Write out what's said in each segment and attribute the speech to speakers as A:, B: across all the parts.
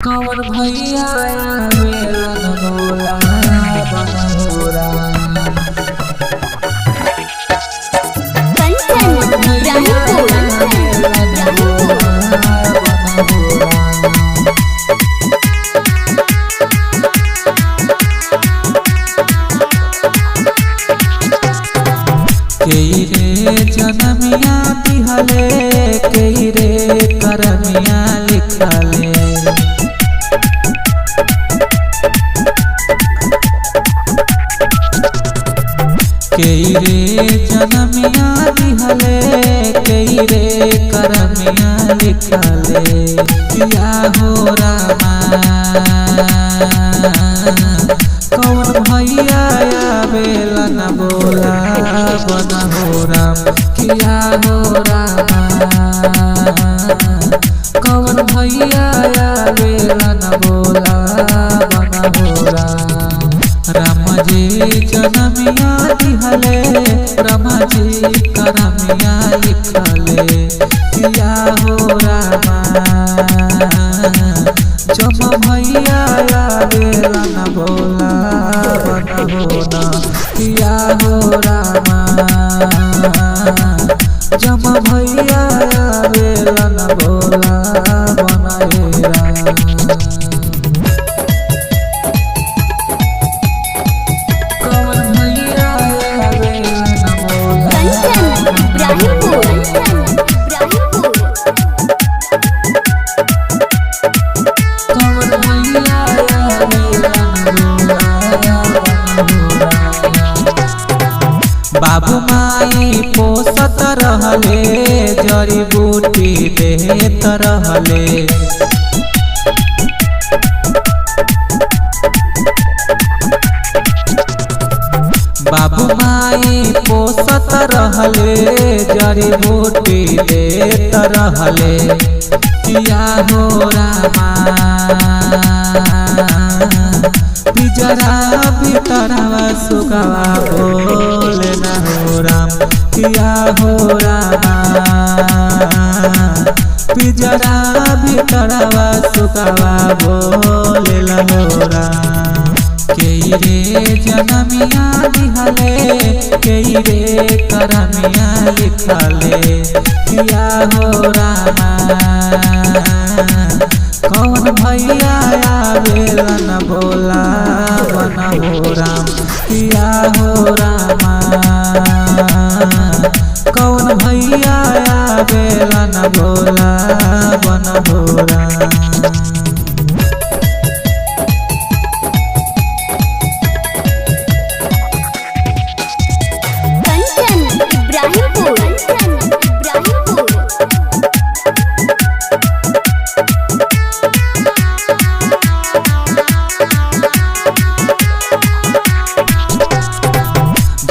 A: कौन भैया मेरा नगोला बनहोरा कई रे जनमिया दिहले कई रे करमिया लिखले कई रे जनमिया दिहले कई रे करमिया लिखले किया हो रामा कौन भैया बेला न बोला बनहोरा किया हो रामा कौन भैया बेला न बोला बनहोरा राम जी जनमिया दिहले राम जी करमिया लिखले किया हो रामा जब भैया बेला न बोला बनहोरा किया हो रामा जब भैया बेला न बोला बनहेरा बाबू माई पोसत रहले जड़ी बूटी देत रहले बाबू माई पोसत रहले जड़ी बूटी देत रहले किया हो रामा पिजरा भीतरवा सुगवा बोले न हो राम किया हो रामा पिजरा भीतरवा सुगवा बोले न हो राम कई रे जनमिया दिहले कई रे करमिया लिखले किया हो रामा कौन भैया बेला न बोला बनहोरा किया हो रामा कौन भैया बेला न बोला बनहोरा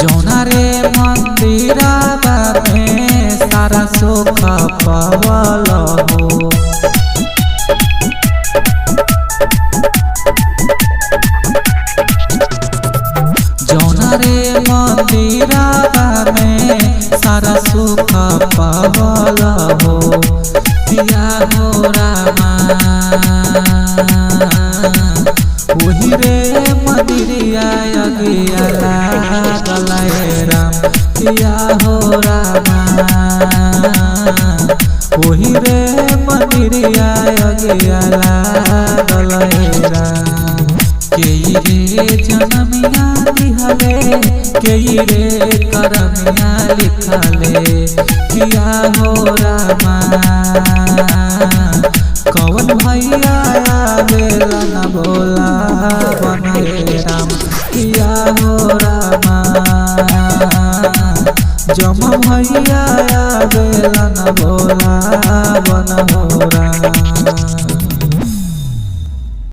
A: जौना रे मंदिरावा में सारा सुख पवल हो जौना रे मंदिरावा में सारा सुख पवल हो किया हो रामा वही रे मंदिरिया अगिया लागल राम किया हो रामा वही रे मंदिरिया अगिया लागल राम कई रे जनमिया दिहले कई रे करमिया लिखले किया हो रामा कौन भैया बेला न बोला बनहेरा किया हो रामा जब भैया बेला न बोला बनहोरा।